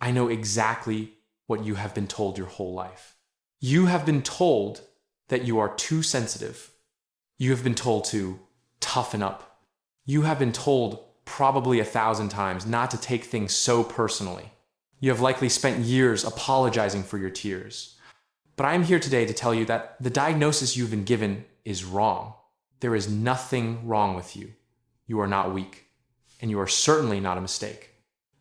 I know exactly what you have been told your whole life. You have been told that you are too sensitive. You have been told to toughen up. You have been told probably 1,000 times not to take things so personally. You have likely spent years apologizing for your tears. But I am here today to tell you that the diagnosis you've been given is wrong. There is nothing wrong with you. You are not weak, and you are certainly not a mistake.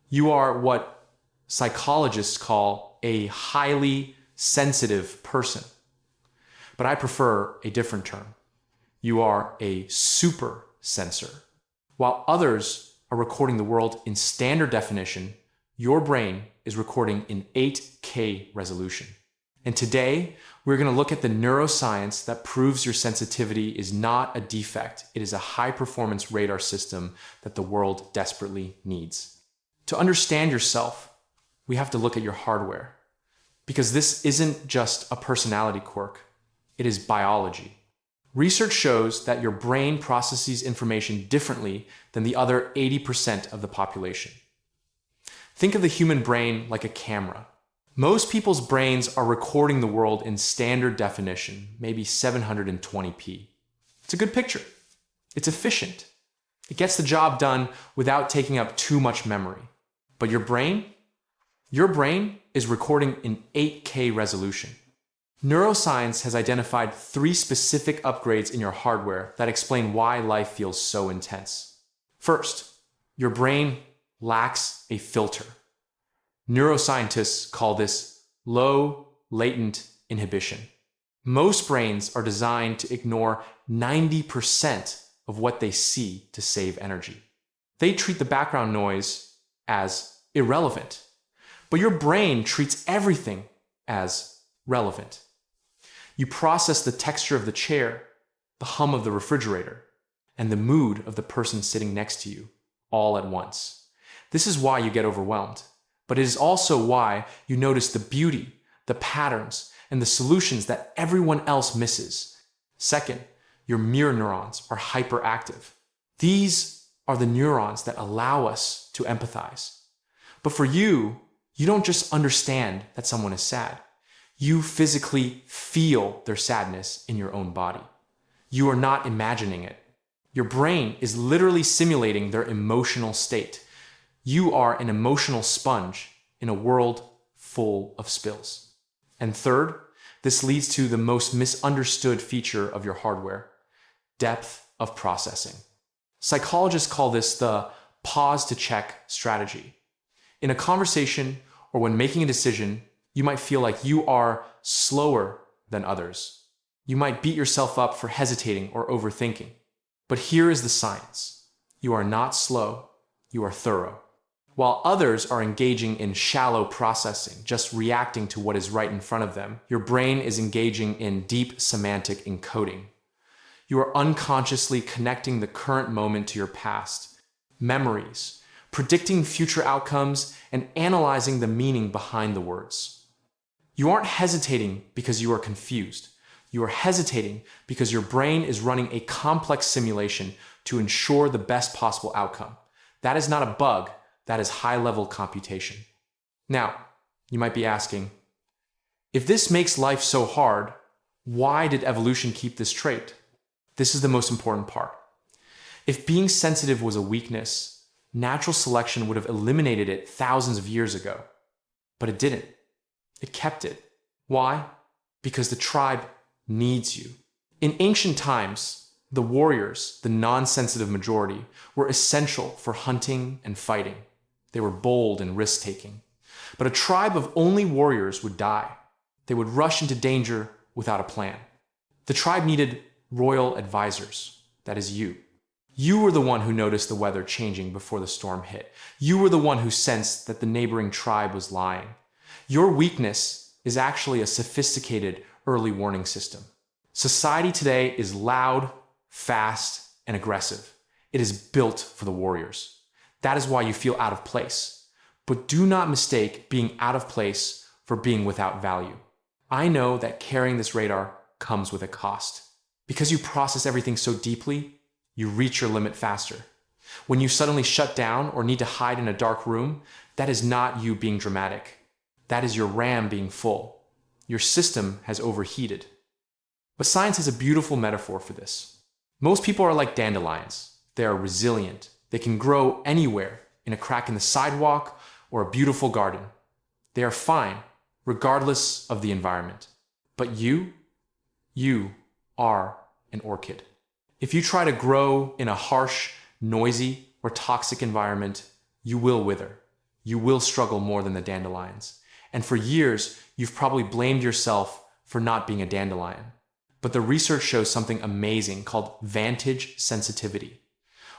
You are what psychologists call a highly sensitive person. But I prefer a different term. You are a super sensor. While others are recording the world in standard definition, your brain is recording in 8K resolution. And today, we're going to look at the neuroscience that proves your sensitivity is not a defect. It is a high-performance radar system that the world desperately needs. To understand yourself, we have to look at your hardware. Because this isn't just a personality quirk. It is biology. Research shows that your brain processes information differently than the other 80% of the population. Think of the human brain like a camera. Most people's brains are recording the world in standard definition, maybe 720p. It's a good picture. It's efficient. It gets the job done without taking up too much memory. But your brain is recording in 8K resolution. Neuroscience has identified 3 specific upgrades in your hardware that explain why life feels so intense. First, your brain lacks a filter. Neuroscientists call this low latent inhibition. Most brains are designed to ignore 90% of what they see to save energy. They treat the background noise as irrelevant, but your brain treats everything as relevant. You process the texture of the chair, the hum of the refrigerator, and the mood of the person sitting next to you all at once. This is why you get overwhelmed, but it is also why you notice the beauty, the patterns, and the solutions that everyone else misses. Second, your mirror neurons are hyperactive. These are the neurons that allow us to empathize. But for you, you don't just understand that someone is sad. You physically feel their sadness in your own body. You are not imagining it. Your brain is literally simulating their emotional state. You are an emotional sponge in a world full of spills. And third, this leads to the most misunderstood feature of your hardware: depth of processing. Psychologists call this the pause to check strategy. In a conversation or when making a decision, you might feel like you are slower than others. You might beat yourself up for hesitating or overthinking. But here is the science. You are not slow, you are thorough. While others are engaging in shallow processing, just reacting to what is right in front of them, your brain is engaging in deep semantic encoding. You are unconsciously connecting the current moment to your past, memories, predicting future outcomes, and analyzing the meaning behind the words. You aren't hesitating because you are confused. You are hesitating because your brain is running a complex simulation to ensure the best possible outcome. That is not a bug, that is high-level computation. Now, you might be asking, if this makes life so hard, why did evolution keep this trait? This is the most important part. If being sensitive was a weakness, natural selection would have eliminated it thousands of years ago. But it didn't. It kept it. Why? Because the tribe needs you. In ancient times, the warriors, the non-sensitive majority, were essential for hunting and fighting. They were bold and risk-taking. But a tribe of only warriors would die. They would rush into danger without a plan. The tribe needed royal advisors. That is you. You were the one who noticed the weather changing before the storm hit. You were the one who sensed that the neighboring tribe was lying. Your weakness is actually a sophisticated early warning system. Society today is loud, fast, and aggressive. It is built for the warriors. That is why you feel out of place. But do not mistake being out of place for being without value. I know that carrying this radar comes with a cost. Because you process everything so deeply, you reach your limit faster. When you suddenly shut down or need to hide in a dark room, that is not you being dramatic. That is your RAM being full. Your system has overheated. But science has a beautiful metaphor for this. Most people are like dandelions. They are resilient. They can grow anywhere, in a crack in the sidewalk or a beautiful garden. They are fine, regardless of the environment. But you are an orchid. If you try to grow in a harsh, noisy, or toxic environment, you will wither. You will struggle more than the dandelions. And for years, you've probably blamed yourself for not being a dandelion. But the research shows something amazing called vantage sensitivity.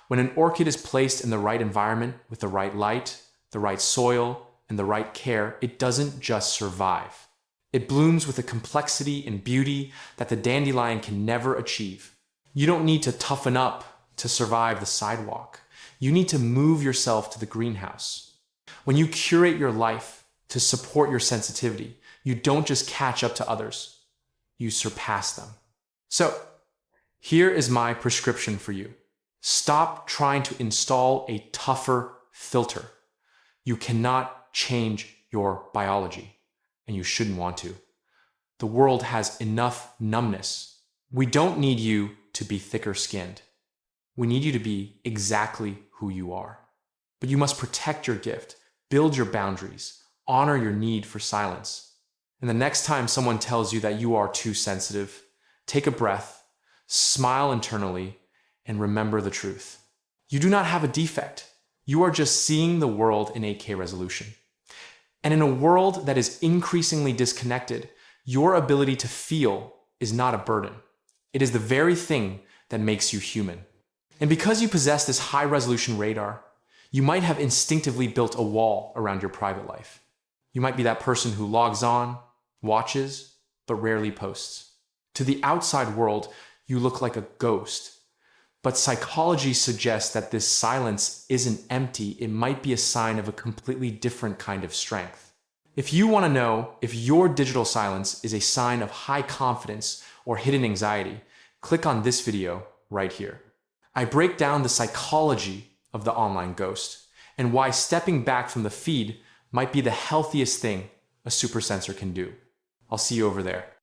When an orchid is placed in the right environment with the right light, the right soil, and the right care, it doesn't just survive. It blooms with a complexity and beauty that the dandelion can never achieve. You don't need to toughen up to survive the sidewalk. You need to move yourself to the greenhouse. When you curate your life to support your sensitivity, you don't just catch up to others, you surpass them. So, here is my prescription for you. Stop trying to install a tougher filter. You cannot change your biology, and you shouldn't want to. The world has enough numbness. We don't need you to be thicker skinned. We need you to be exactly who you are. But you must protect your gift, build your boundaries, honor your need for silence. And the next time someone tells you that you are too sensitive, take a breath, smile internally, and remember the truth. You do not have a defect. You are just seeing the world in 8K resolution. And in a world that is increasingly disconnected, your ability to feel is not a burden. It is the very thing that makes you human. And because you possess this high-resolution radar, you might have instinctively built a wall around your private life. You might be that person who logs on, watches, but rarely posts. To the outside world, you look like a ghost. But psychology suggests that this silence isn't empty. It might be a sign of a completely different kind of strength. If you want to know if your digital silence is a sign of high confidence or hidden anxiety, click on this video right here. I break down the psychology of the online ghost and why stepping back from the feed might be the healthiest thing a super sensor can do. I'll see you over there.